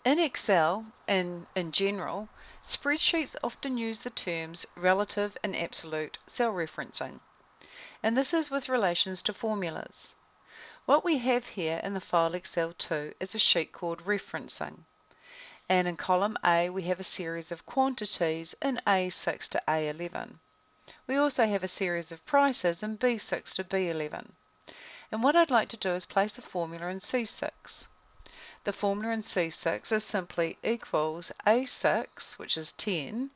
In Excel and in general, spreadsheets often use the terms relative and absolute cell referencing, and this is with relations to formulas. What we have here in the file Excel 2 is a sheet called referencing, and in column A we have a series of quantities in A6 to A11. We also have a series of prices in B6 to B11. And what I'd like to do is place a formula in C6. The formula in C6 is simply equals A6, which is 10,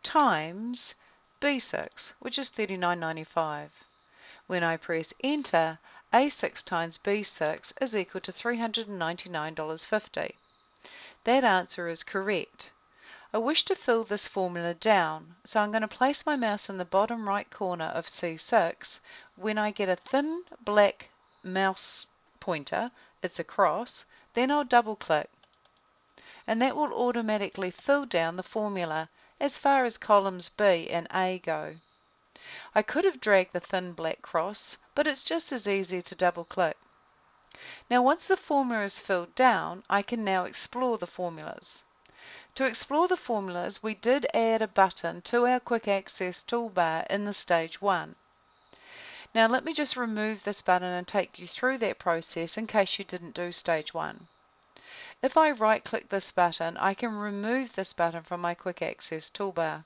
times B6, which is 39.95. When I press enter, A6 times B6 is equal to $399.50. That answer is correct. I wish to fill this formula down, so I'm going to place my mouse in the bottom right corner of C6. When I get a thin black mouse pointer, it's a cross, then I'll double click, and that will automatically fill down the formula as far as columns B and A go. I could have dragged the thin black cross, but it's just as easy to double click. Now once the formula is filled down, I can now explore the formulas. To explore the formulas, we did add a button to our quick access toolbar in the stage 1. Now let me just remove this button and take you through that process in case you didn't do stage 1. If I right click this button, I can remove this button from my quick access toolbar.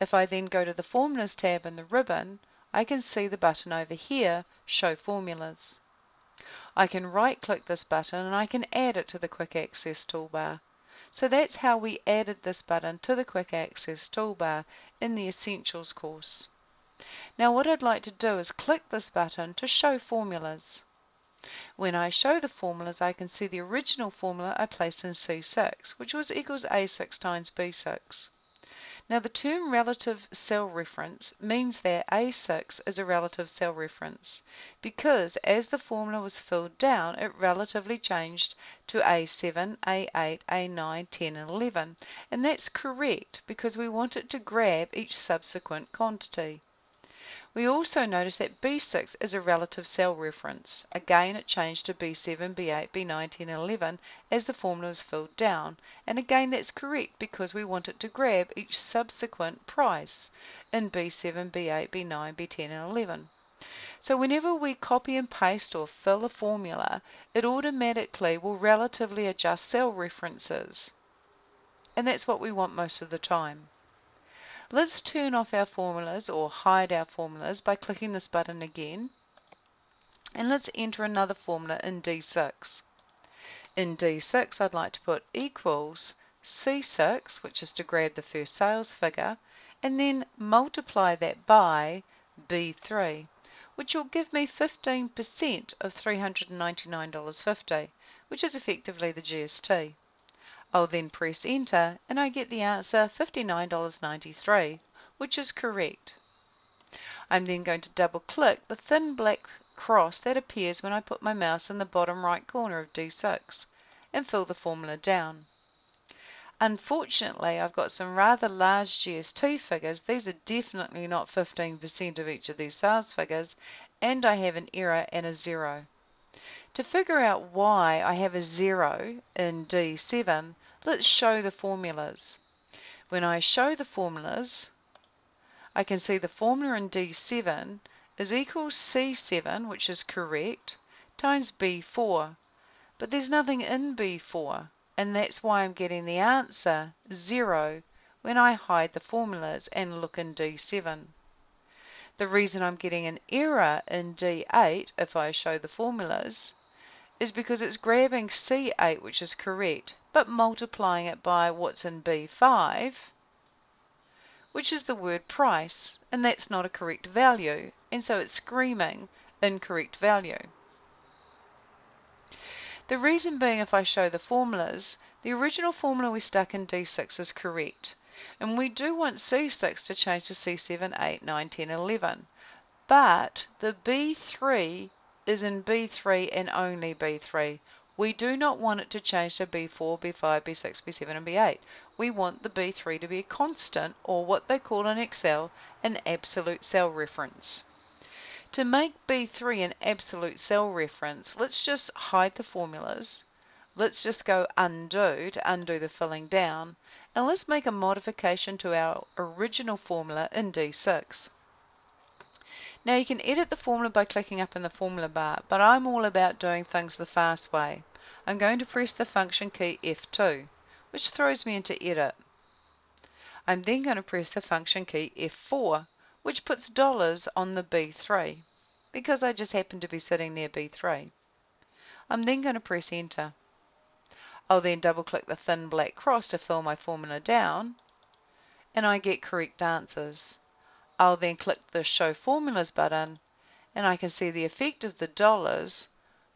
If I then go to the formulas tab in the ribbon, I can see the button over here, show formulas. I can right click this button and I can add it to the quick access toolbar. So that's how we added this button to the quick access toolbar in the Essentials course. Now what I'd like to do is click this button to show formulas. When I show the formulas, I can see the original formula I placed in C6, which was equals A6 times B6. Now the term relative cell reference means that A6 is a relative cell reference because as the formula was filled down, it relatively changed to A7, A8, A9, 10 and 11, and that's correct because we want it to grab each subsequent quantity. We also notice that B6 is a relative cell reference. Again, it changed to B7, B8, B9, 10, and 11 as the formula was filled down. And again, that's correct because we want it to grab each subsequent price in B7, B8, B9, B10, and 11. So whenever we copy and paste or fill a formula, it automatically will relatively adjust cell references. And that's what we want most of the time. Let's turn off our formulas or hide our formulas by clicking this button again. And let's enter another formula in D6. In D6, I'd like to put equals C6, which is to grab the first sales figure, and then multiply that by B3, which will give me 15% of $399.50, which is effectively the GST. I'll then press enter and I get the answer $59.93, which is correct. I'm then going to double click the thin black cross that appears when I put my mouse in the bottom right corner of D6 and fill the formula down. Unfortunately, I've got some rather large GST figures. These are definitely not 15% of each of these sales figures, and I have an error and a 0. To figure out why I have a 0 in D7, let's show the formulas. When I show the formulas, I can see the formula in D7 is equals C7, which is correct, times B4. But there's nothing in B4, and that's why I'm getting the answer 0 when I hide the formulas and look in D7. The reason I'm getting an error in D8 if I show the formulas is because it's grabbing C8, which is correct, but multiplying it by what's in B5, which is the word price, and that's not a correct value, and so it's screaming incorrect value. The reason being, if I show the formulas, the original formula we stuck in D6 is correct, and we do want C6 to change to C7, 8, 9, 10, 11, but the B3 is in B3 and only B3. We do not want it to change to B4, B5, B6, B7 and B8. We want the B3 to be a constant, or what they call in Excel an absolute cell reference. To make B3 an absolute cell reference, let's just hide the formulas. let's just go undo to undo the filling down, and let's make a modification to our original formula in D6. Now you can edit the formula by clicking up in the formula bar, but I'm all about doing things the fast way. I'm going to press the function key F2, which throws me into edit. I'm then going to press the function key F4, which puts dollars on the B3, because I just happen to be sitting near B3. I'm then going to press enter. I'll then double click the thin black cross to fill my formula down, and I get correct answers. I'll then click the show formulas button, and I can see the effect of the dollars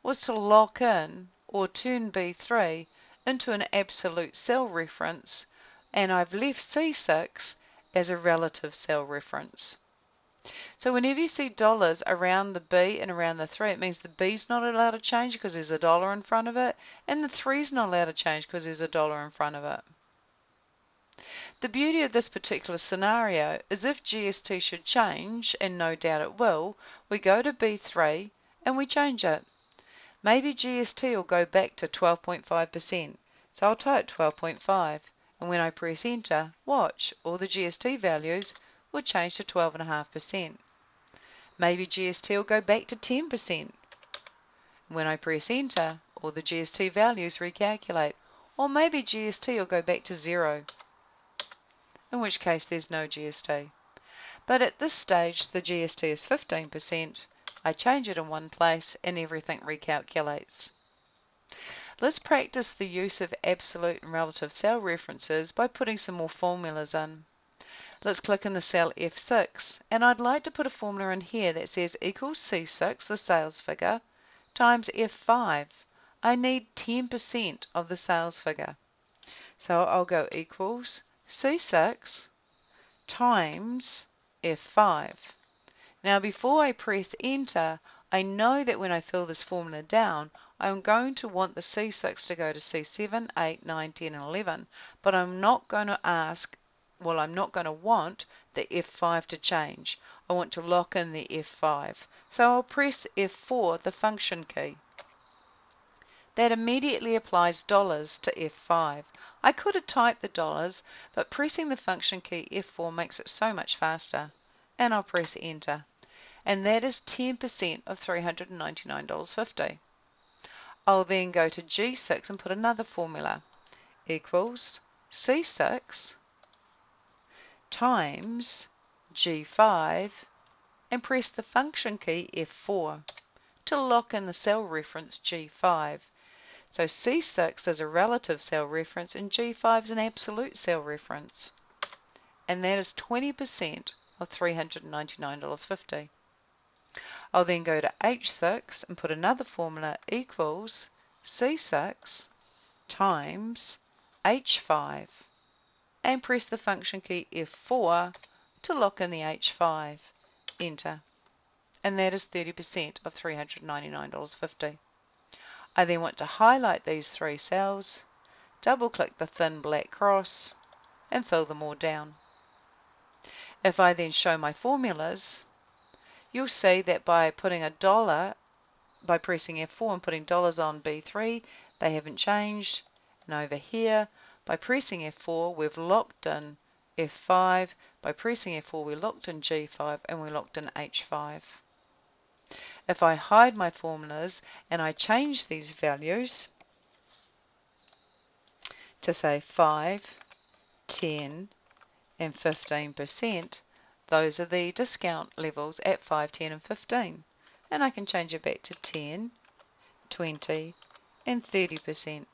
was to lock in or turn B3 into an absolute cell reference, and I've left C6 as a relative cell reference. So whenever you see dollars around the B and around the 3, it means the B's not allowed to change because there's a dollar in front of it, and the 3's not allowed to change because there's a dollar in front of it. The beauty of this particular scenario is if GST should change, and no doubt it will, we go to B3 and we change it. Maybe GST will go back to 12.5%, so I'll type 12.5, and when I press enter, watch, all the GST values will change to 12.5%. Maybe GST will go back to 10%. When I press enter, all the GST values recalculate. Or maybe GST will go back to 0, in which case there's no GST. But at this stage, the GST is 15%. I change it in one place and everything recalculates. Let's practice the use of absolute and relative cell references by putting some more formulas in. Let's click in the cell F6, and I'd like to put a formula in here that says equals C6, the sales figure, times F5. I need 10% of the sales figure. So I'll go equals C6 times F5. Now before I press enter, I know that when I fill this formula down, I'm going to want the C6 to go to C7, 8, 9, 10, and 11, but I'm not going to I'm not going to want the F5 to change. I want to lock in the F5. So I'll press F4, the function key. That immediately applies dollars to F5. I could have typed the dollars, but pressing the function key F4 makes it so much faster. And I'll press enter. And that is 10% of $399.50. I'll then go to G6 and put another formula. Equals C6 times G5 and press the function key F4 to lock in the cell reference G5. So C6 is a relative cell reference and G5 is an absolute cell reference. And that is 20% of $399.50. I'll then go to H6 and put another formula equals C6 times H5 and press the function key F4 to lock in the H5. Enter. And that is 30% of $399.50. I then want to highlight these three cells, double click the thin black cross and fill them all down. If I then show my formulas, you'll see that by putting a dollar, by pressing F4 and putting dollars on B3, they haven't changed. And over here, by pressing F4, we've locked in F5. By pressing F4, we locked in G5 and we locked in H5. If I hide my formulas and I change these values to say 5, 10, and 15%, those are the discount levels at 5, 10, and 15. And I can change it back to 10, 20, and 30%.